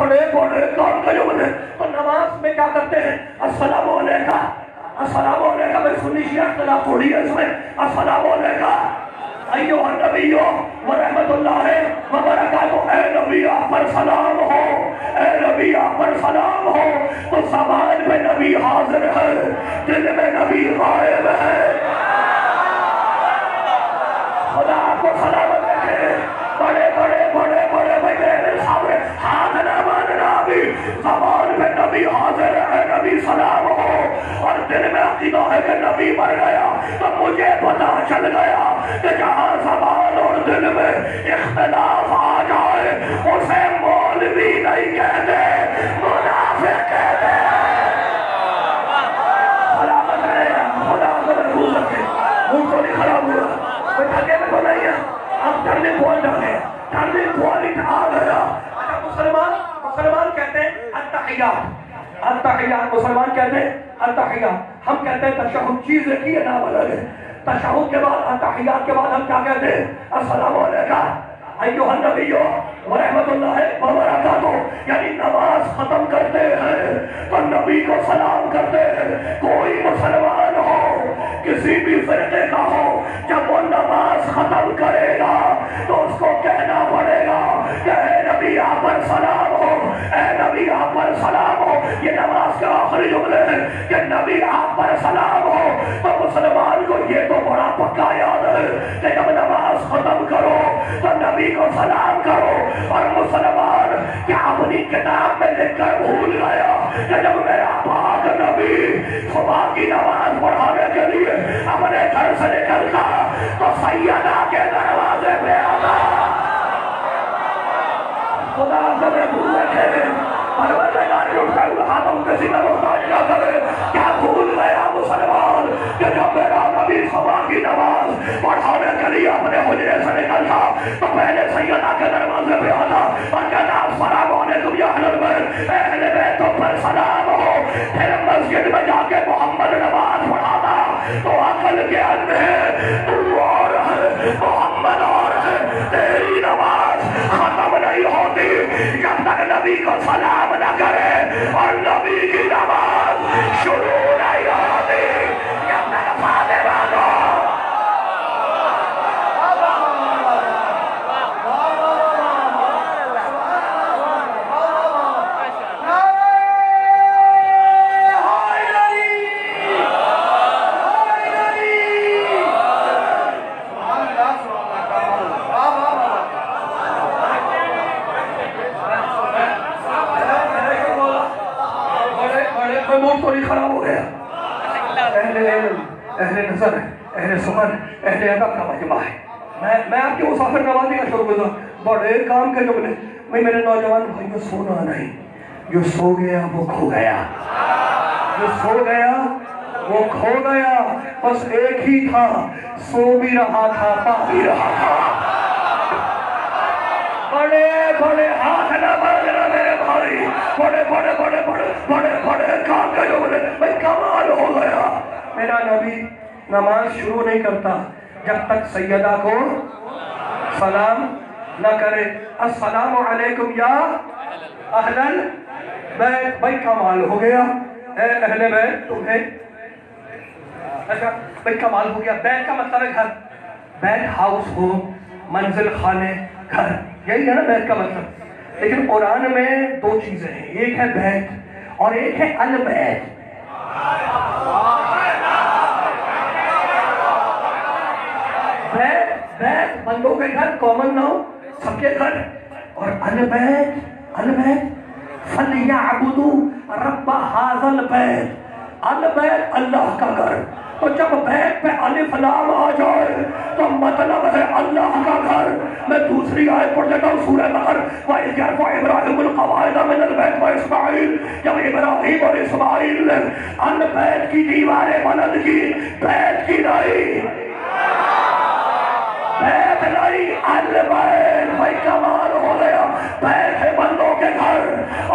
بڑے بڑے کام کا جو بنے تو نماز میں کیا کرتے ہیں؟ السلام علیکم، السلام علیکم. میں سنی شیعہ اختلاف تھوڑی ہے اس میں. السلام علیکم ایوہ النبی ورحمت اللہ وبرکاتہ. اے نبی آپ پر سلام ہو، اے نبی آپ پر سلام ہو. تو زبان میں نبی حاضر ہے، دل میں نبی غائب ہے. خدا آپ کو سلامت رکھے. بڑے بڑے بڑے بڑے میرے سامنے ہاتھ نہ ماننا بھی. زبان میں نبی حاضر ہے، نبی سلام ہو، اور دل میں عقیدہ ہے کہ نبی مر گیا. تو مجھے پتا چل گیا کہ جہاں زبان اور دل میں اختلاف آ جائے اسے مولوی نہیں کہتے، منافق کہتے. سلامت رہے. خدا کو محفوظ رکھے. منہ تو نہیں خراب ہوا، کوئی دھگے میں تو نہیں ہے. اب ٹرننگ پوائنٹ آ گیا، ٹرننگ پوائنٹ آ گیا. اچھا مسلمان کہتے ہیں التحیات، التحیات. مسلمان کہتے ہیں التحیات. ہم کہتے ہیں تشہد. چیز ایک نام الگ ہے. تشہد کے بعد التحیات کے بعد ہم کیا کہتے ہیں؟ السلام علیکم ایوہ النبی ورحمت اللہ وبرکاتہ. یعنی نماز ختم کرتے ہیں تو نبی کو سلام کرتے ہیں. کوئی مسلمان ہو، کسی بھی فرقے کا ہو، جب وہ نماز ختم کرے گا تو اس کو کہنا پڑے گا کہ اے نبی آپ پر سلام ہو، اے نبی آپ پر سلام ہو. یہ نماز کے آخری جملے ہیں کہ نبی آپ پر سلام ہو. تو مسلمان کو یہ تو بڑا پکا یاد ہے کہ جب نماز ختم کرو تو نبی کو سلام کرو. اور مسلمان کیا اپنی کتاب میں لکھ کر بھول گیا کہ جب میرا پاک نبی صبح کی نماز پڑھانے کے لیے اپنے گھر سے نکلتا تو سیدہ کے دروازے پہ آتا. خدا سے میں بھول رکھے. پروردگار اٹھا ہاتھوں کے سینہ محتاج نہ کرے. کیا بھول گیا مسلمان کہ جب میرا نبی صبح کی نماز پڑھانے کے لیے اپنے حجرے سے نکلتا تو پہلے سیدہ کے دروازے پہ آتا اور کہتا السلام علیکم یا اہل البیت، اہل بیتوں پر سلام ہو. پھر مسجد میں جا کے محمد نماز پڑھاتا تو عقل کے اندر تو اور ہے محمد اور ہے. تیری نماز ختم نہیں ہوتی جب تک نبی کو سلام نہ کرے، اور نبی کی نماز شروع نہیں ہوتی جب تک فاطمہ کو خراب ہو گیا. اہل علم، اہل نظر، اہل سمن، اہل ادب کا مجمع ہے. میں آپ کے مسافر نوازی کا شروع کرتا ہوں. بڑے کام کے جملے. میں میرے نوجوان بھائیوں سونا نہیں. جو سو گیا وہ کھو گیا، جو سو گیا وہ کھو گیا. بس ایک ہی تھا، سو بھی رہا تھا پا بھی رہا تھا. بڑے بڑے ہاتھ نہ مانگنا میرے بھائی. بڑے بڑے بڑے بڑے بڑے بڑے کام کا جو بڑے بھائی کمال ہو گیا. میرا نبی نماز شروع نہیں کرتا جب تک سیدہ کو سلام نہ کرے. السلام علیکم یا اہل البیت. بھائی کمال ہو گیا. اے اہل بیت تمہیں اچھا بھائی کمال ہو گیا. بیت کا مطلب ہے گھر. بیت ہاؤس ہو، منزل خانے، گھر، یہی ہے نا بیت کا مطلب. لیکن قرآن میں دو چیزیں ہیں، ایک ہے بیت اور ایک ہے البیت. بیت بندوں کے گھر، کامن نہ ہو سب کے گھر. اور البیت فَلْيَعْبُدُوا رَبَّ هَذَا الْبَيْتِ. البیت اللہ کا گھر. تو جب بیت پہ الف لام آ جائے تو مطلب ہے اللہ کا گھر. میں دوسری آیت پڑھ لیتا ہوں سورہ بقرہ. وَإِذْ يَرْفَعُ إِبْرَاهِيمُ الْقَوَاعِدَ مِنَ الْبَيْتِ وَإِسْمَاعِيلُ. جب ابراہیم اور اسماعیل نے البیت کی دیواریں بلند کی، بیت کی نہیں، بیت نہیں البیت. بھائی کمال ہو گیا. بیت ہے بندوں کے گھر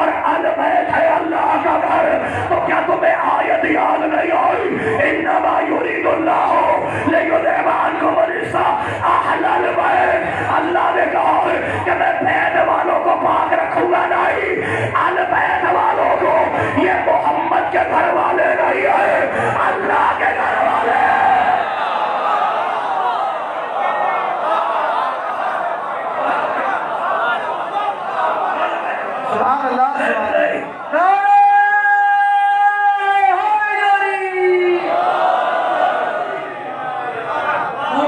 اور البیت ہے اللہ کا گھر. تو کیا تمہیں آیت یاد نہیں آئی؟ انما یرید اللہ لیذھب عنکم الرجس اہل البیت. اللہ نے کہا کہ میں بیت والوں کو پاک رکھوں گا نہیں، گھر والے نہیں ہے، اللہ کے گھر والے سبحان اللہ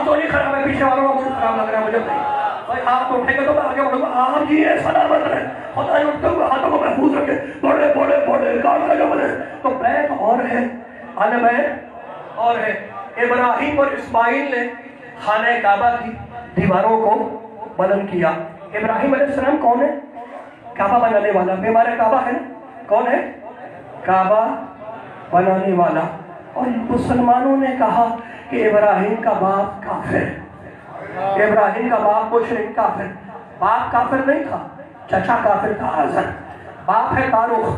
تو نہیں خراب ہے، پیچھے والوں کا موڈ خراب لگ رہا ہے مجھے بھائی آپ تو اٹھیں گے تو میں آگے بڑھوں گا، آپ یہ سلامت رہے، خدا ہی اٹھتے ہوئے ہاتھوں کو محفوظ رکھے، بڑے بڑے بڑے کام کا جو بنے تو بیت اور ہے، آل بیت اور ہے۔ ابراہیم اور اسماعیل نے خانہ کعبہ کی دیواروں کو بلند کیا۔ ابراہیم علیہ السلام کون ہے؟ کعبہ بنانے والا، بیمار کعبہ ہے نا، کون ہے؟ کعبہ بنانے والا۔ اور مسلمانوں نے کہا کہ ابراہیم کا باپ کافر، ابراہیم کا باپ مشرک کافر۔ باپ کافر نہیں تھا، چچا کافر تھا آزر۔ باپ ہے تاروخ،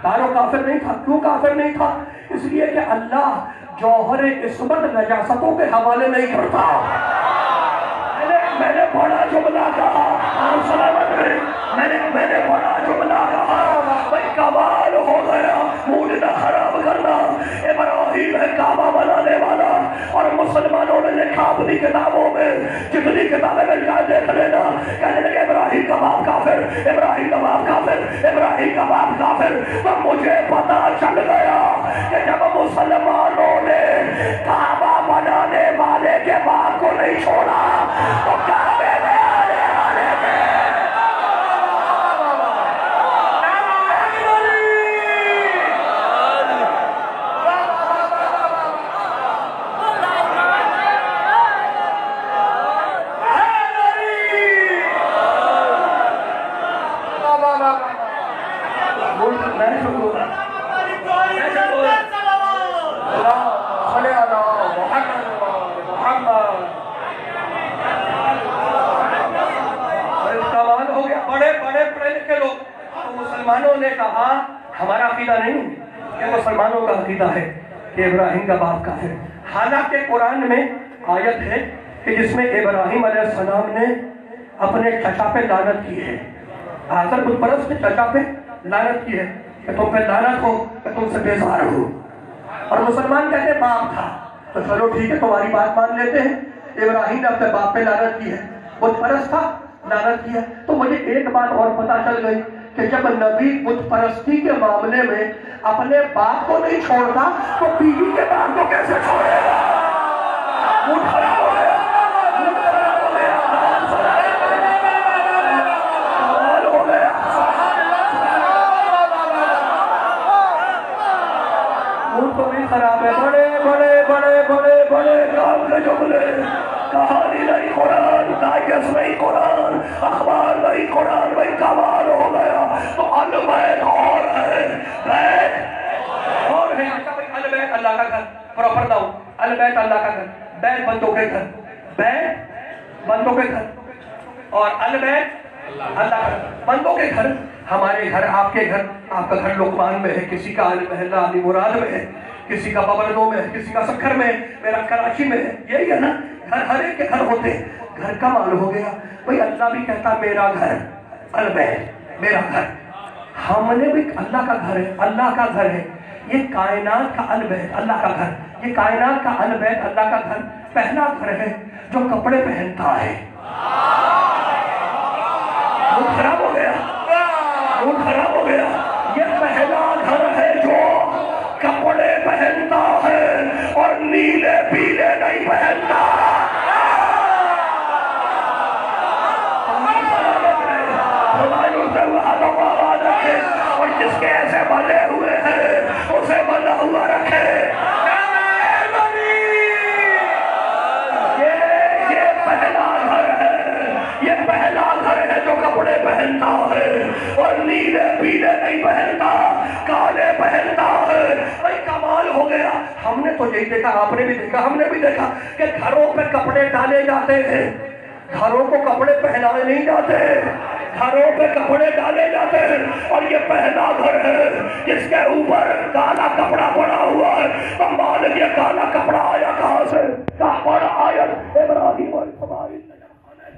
تاروخ کافر نہیں تھا۔ کیوں کافر نہیں تھا؟ اس لیے کہ اللہ جوہر عصمت نجاستوں کے حوالے نہیں کرتا۔ میں نے بڑا جملہ کہا، آپ سلامت رہے، میں نے بڑا جملہ کہا، بھئی کمال ہو گیا، موڈ نہ خراب کرنا۔ ابراہیم ہے کعبہ بنانے والا، اور مسلمانوں نے لکھا اپنی کتابوں میں، جتنی کتابیں میں جائے دیکھ لینا، کہنے لگے ابراہیم کا باپ کافر، ابراہیم کا باپ کافر، ابراہیم کا باپ کافر۔ تو مجھے پتا چل گیا کہ جب مسلمانوں نے کعبہ بنانے والے کے باپ کو نہیں چھوڑا تو کعبے میں آنے والے تھے۔ مسلمانوں نے کہا ہمارا عقیدہ نہیں کہ مسلمانوں کا عقیدہ ہے کہ ابراہیم کا باپ کافر۔ حالانکہ قرآن میں آیت ہے کہ جس میں ابراہیم علیہ السلام نے اپنے چچا پہ لعنت کی ہے، آزر بت پرست نے چچا پہ لعنت کی ہے کہ تم پہ لعنت ہو، کہ تم سے بیزار ہو۔ اور مسلمان کہتے ہیں باپ تھا، تو چلو ٹھیک ہے تمہاری بات مان لیتے ہیں، ابراہیم نے اپنے باپ پہ لعنت کی ہے، بت پرست تھا، لعنت کی ہے۔ تو مجھے ایک بات اور پتا چل گئی کہ جب نبی بت پرستی کے معاملے میں اپنے باپ کو نہیں چھوڑتا تو بیوی کے باپ کو کیسے چھوڑے گا؟ موڈ خراب ہو گیا، موڈ خراب ہو گیا، کمال ہو گیا۔ موڈ تو بھی خراب ہے، بڑے بڑے بڑے بڑے بڑے کام کے جملے، کہانی نہیں قرآن، دائیس نہیں قرآن، اخبار نہیں قرآن، بھئی کمال ہو گیا۔ تو البیت اور ہے، بیت اور ہے۔ اچھا بھئی البیت اللہ کا گھر، پراپر ناؤن، البیت اللہ کا گھر، بیت بندوں کے گھر، بیت بندوں کے گھر، اور البیت اللہ کا گھر، بندوں کے گھر، ہمارے گھر، آپ کے گھر، آپ کا گھر لقمان میں ہے، کسی کا محلہ علی مراد میں ہے، کسی کا ببردوں میں ہے، کسی کا سکھر میں ہے، میرا کراچی میں ہے، یہی ہے نا، گھر ہر ایک کے گھر ہوتے ہیں۔ گھر کا مال ہو گیا، بھئی اللہ بھی کہتا میرا گھر، البیت میرا گھر، ہم نے بھی اللہ کا گھر ہے، اللہ کا گھر ہے، یہ کائنات کا البیت اللہ کا گھر، یہ کائنات کا البیت اللہ کا گھر پہلا گھر ہے جو کپڑے پہنتا ہے۔ موڈ خراب ہو گیا، موڈ خراب ہو گیا، یہ پہلا گھر ہے جو کپڑے پہنتا ہے اور نیلے پیلے نہیں پہنتا۔ اور جس کے ایسے بندے ہوئے ہیں اسے بندہ ہوا رکھے۔ یہ پہلا گھر ہے، یہ پہلا گھر ہے جو کپڑے پہنتا ہے اور نیلے پیلے نہیں پہنتا، کالے پہنتا ہے۔ بھائی کمال ہو گیا۔ ہم نے تو یہی دیکھا، آپ نے بھی دیکھا، ہم نے بھی دیکھا کہ گھروں پہ کپڑے ڈالے جاتے ہیں، گھروں کو کپڑے پہنائے نہیں جاتے، گھروں پہ کپڑے ڈالے جاتے ہیں۔ اور یہ پہلا گھر ہے جس کے اوپر کالا کپڑا پڑا ہوا ہے۔ تو مالک یہ کالا کپڑا آیا کہاں سے؟ کہاں پڑا؟ آیت ابراہیم اور اسماعیل نے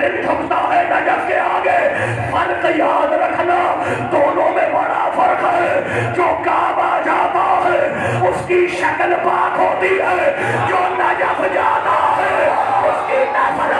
دل جھکتا ہے نجف کے آگے. فرق یاد رکھنا دونوں میں بڑا فرق ہے. جو کعبہ جاتا ہے اس کی شکل پاک ہوتی ہے, جو نجف جاتا ہے اس کی نسل